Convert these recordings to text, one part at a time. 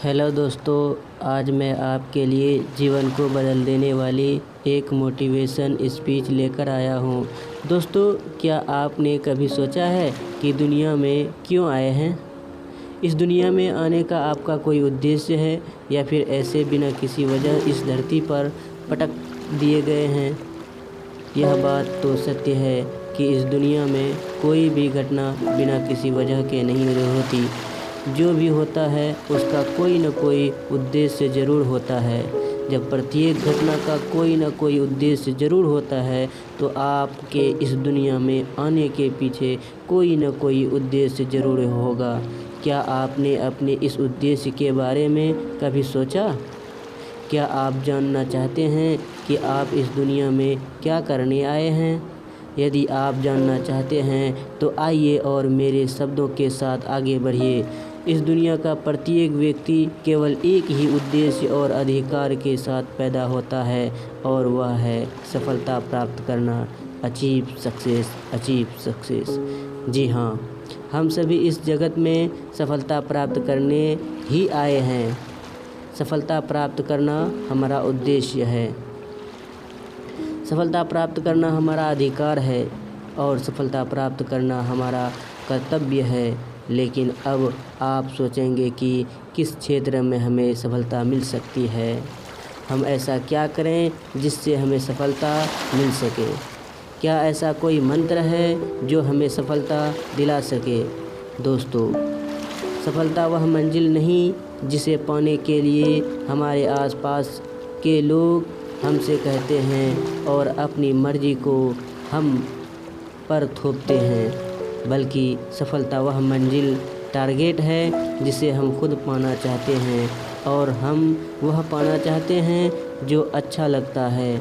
Hello दोस्तों, आज मैं आपके लिए जीवन को बदल देने वाली एक मोटिवेशन स्पीच लेकर आया हूँ। दोस्तों, क्या आपने कभी सोचा है कि दुनिया में क्यों आए हैं? इस दुनिया में आने का आपका कोई उद्देश्य है या फिर ऐसे बिना किसी वजह इस धरती पर पटक दिए गए हैं? यह बात तो सत्य है कि इस दुनिया में कोई भी घटना बिना किसी वजह के नहीं होती। जो भी होता है उसका कोई न कोई उद्देश्य ज़रूर होता है। जब प्रत्येक घटना का कोई न कोई उद्देश्य ज़रूर होता है तो आपके इस दुनिया में आने के पीछे कोई न कोई उद्देश्य ज़रूर होगा। क्या आपने अपने इस उद्देश्य के बारे में कभी सोचा? क्या आप जानना चाहते हैं कि आप इस दुनिया में क्या करने आए हैं? यदि आप जानना चाहते हैं तो आइए और मेरे शब्दों के साथ आगे बढ़िए। इस दुनिया का प्रत्येक व्यक्ति केवल एक ही उद्देश्य और अधिकार के साथ पैदा होता है और वह है सफलता प्राप्त करना। Achieve success. जी हाँ, हम सभी इस जगत में सफलता प्राप्त करने ही आए हैं। सफलता प्राप्त करना हमारा उद्देश्य है। सफलता प्राप्त करना हमारा अधिकार है और सफलता प्राप्त करना हमारा कर्तव्य है। लेकिन अब आप सोचेंगे कि किस क्षेत्र में हमें सफलता मिल सकती है? हम ऐसा क्या करें जिससे हमें सफलता मिल सके? क्या ऐसा कोई मंत्र है जो हमें सफलता दिला सके? दोस्तों, सफलता वह मंजिल नहीं जिसे पाने के लिए हमारे आसपास के लोग हमसे कहते हैं और अपनी मर्जी को हम पर थोपते हैं, बल्कि सफलता वह मंजिल टारगेट है जिसे हम खुद पाना चाहते हैं और हम वह पाना चाहते हैं जो अच्छा लगता है।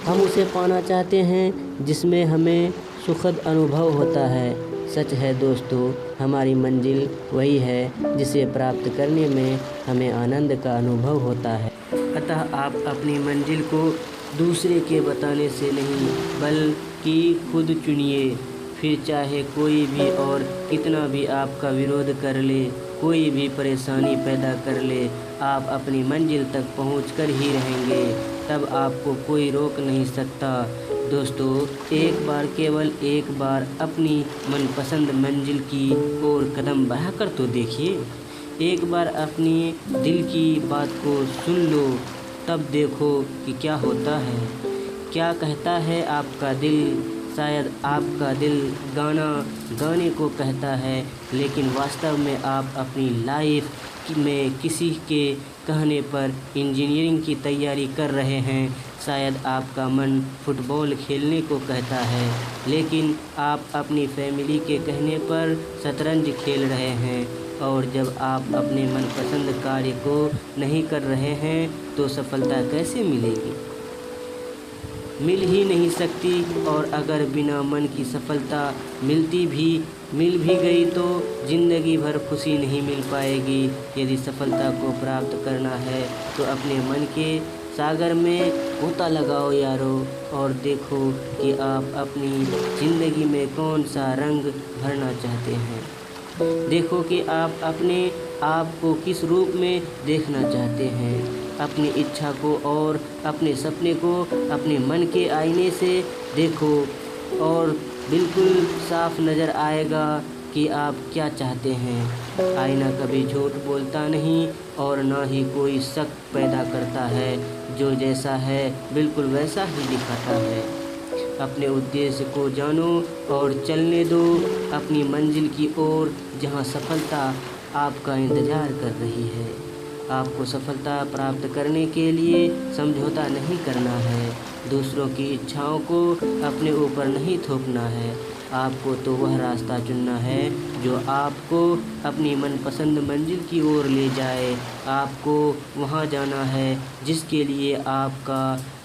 हम उसे पाना चाहते हैं जिसमें हमें सुखद अनुभव होता है। सच है दोस्तों, हमारी मंजिल वही है जिसे प्राप्त करने में हमें आनंद का अनुभव होता है। अतः आप अपनी मंजिल को दूसरे के बताने से नहीं बल्कि खुद चुनिए। फिर चाहे कोई भी और कितना भी आपका विरोध कर ले, कोई भी परेशानी पैदा कर ले, आप अपनी मंजिल तक पहुंचकर ही रहेंगे। तब आपको कोई रोक नहीं सकता। दोस्तों, केवल एक बार अपनी मनपसंद मंजिल की ओर कदम बढ़ाकर तो देखिए। एक बार अपनी दिल की बात को सुन लो, तब देखो कि क्या होता है। क्या कहता है आपका दिल? शायद आपका दिल गाने को कहता है, लेकिन वास्तव में आप अपनी लाइफ में किसी के कहने पर इंजीनियरिंग की तैयारी कर रहे हैं। शायद आपका मन फुटबॉल खेलने को कहता है, लेकिन आप अपनी फैमिली के कहने पर शतरंज खेल रहे हैं। और जब आप अपने मनपसंद कार्य को नहीं कर रहे हैं तो सफलता कैसे मिलेगी? मिल ही नहीं सकती। और अगर बिना मन की सफलता मिल भी गई तो ज़िंदगी भर खुशी नहीं मिल पाएगी। यदि सफलता को प्राप्त करना है तो अपने मन के सागर में गोता लगाओ यारो, और देखो कि आप अपनी ज़िंदगी में कौन सा रंग भरना चाहते हैं। देखो कि आप अपने आप को किस रूप में देखना चाहते हैं। अपनी इच्छा को और अपने सपने को अपने मन के आईने से देखो और बिल्कुल साफ नज़र आएगा कि आप क्या चाहते हैं। आईना कभी झूठ बोलता नहीं और ना ही कोई शक पैदा करता है। जो जैसा है बिल्कुल वैसा ही दिखाता है। अपने उद्देश्य को जानो और चलने दो अपनी मंजिल की ओर, जहां सफलता आपका इंतज़ार कर रही है। आपको सफलता प्राप्त करने के लिए समझौता नहीं करना है। दूसरों की इच्छाओं को अपने ऊपर नहीं थोपना है। आपको तो वह रास्ता चुनना है जो आपको अपनी मनपसंद मंजिल की ओर ले जाए। आपको वहां जाना है जिसके लिए आपका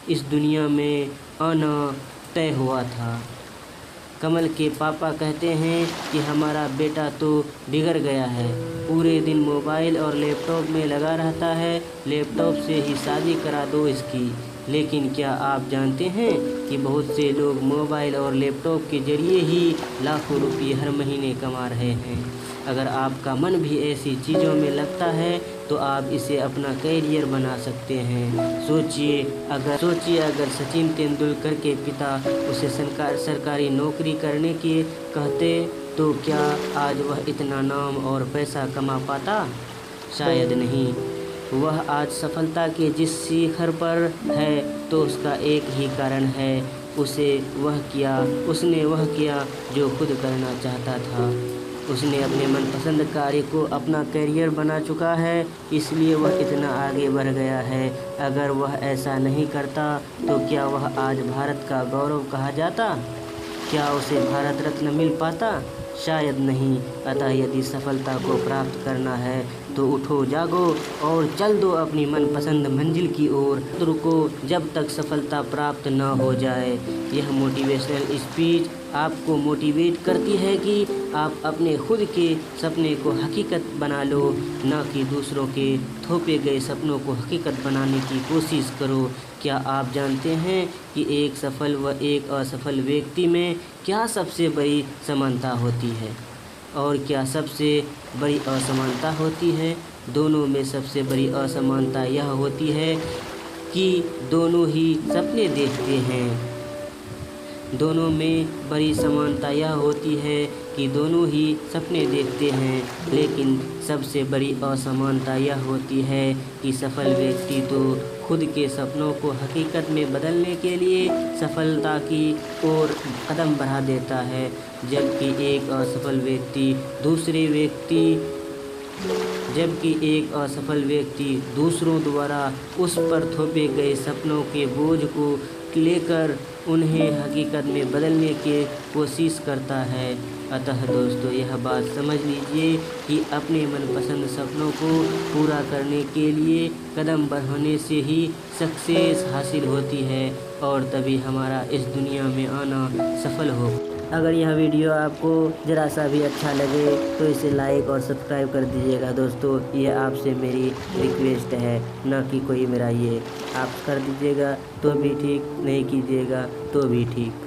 इस दुनिया में आना तय हुआ था। कमल के पापा कहते हैं कि हमारा बेटा तो बिगड़ गया है, पूरे दिन मोबाइल और लैपटॉप में लगा रहता है, लैपटॉप से ही शादी करा दो इसकी। लेकिन क्या आप जानते हैं कि बहुत से लोग मोबाइल और लैपटॉप के जरिए ही लाखों रुपये हर महीने कमा रहे हैं। अगर आपका मन भी ऐसी चीज़ों में लगता है तो आप इसे अपना कैरियर बना सकते हैं। सोचिए अगर सचिन तेंदुलकर के पिता उसे सरकारी नौकरी करने के कहते तो क्या आज वह इतना नाम और पैसा कमा पाता? शायद नहीं। वह आज सफलता के जिस शिखर पर है तो उसका एक ही कारण है, उसने वह किया जो खुद करना चाहता था। उसने अपने मनपसंद कार्य को अपना करियर बना चुका है, इसलिए वह इतना आगे बढ़ गया है। अगर वह ऐसा नहीं करता तो क्या वह आज भारत का गौरव कहा जाता? क्या उसे भारत रत्न मिल पाता? शायद नहीं। अतः यदि सफलता को प्राप्त करना है तो उठो, जागो और चल दो अपनी मनपसंद मंजिल की ओर। रुको जब तक सफलता प्राप्त न हो जाए। यह मोटिवेशनल स्पीच आपको मोटिवेट करती है कि आप अपने खुद के सपने को हकीकत बना लो, न कि दूसरों के थोपे गए सपनों को हकीकत बनाने की कोशिश करो। क्या आप जानते हैं कि एक सफल व एक असफल व्यक्ति में क्या सबसे बड़ी समानता होती है और क्या सबसे बड़ी असमानता होती है? दोनों में सबसे बड़ी असमानता यह होती है कि दोनों ही सपने देखते हैं। दोनों में बड़ी समानता यह होती है कि दोनों ही सपने देखते हैं, लेकिन सबसे बड़ी असमानता यह होती है कि सफल व्यक्ति तो खुद के सपनों को हकीकत में बदलने के लिए सफलता की ओर कदम बढ़ा देता है, जबकि एक असफल व्यक्ति दूसरों द्वारा उस पर थोपे गए सपनों के बोझ को लेकर उन्हें हकीकत में बदलने की कोशिश करता है। अतः दोस्तों, यह बात समझ लीजिए कि अपने मनपसंद सपनों को पूरा करने के लिए कदम बढ़ाने से ही सक्सेस हासिल होती है और तभी हमारा इस दुनिया में आना सफल हो। अगर यह वीडियो आपको ज़रा सा भी अच्छा लगे तो इसे लाइक और सब्सक्राइब कर दीजिएगा दोस्तों। ये आपसे मेरी रिक्वेस्ट है, ना कि कोई मेरा ये। आप कर दीजिएगा तो भी ठीक, नहीं कीजिएगा तो भी ठीक।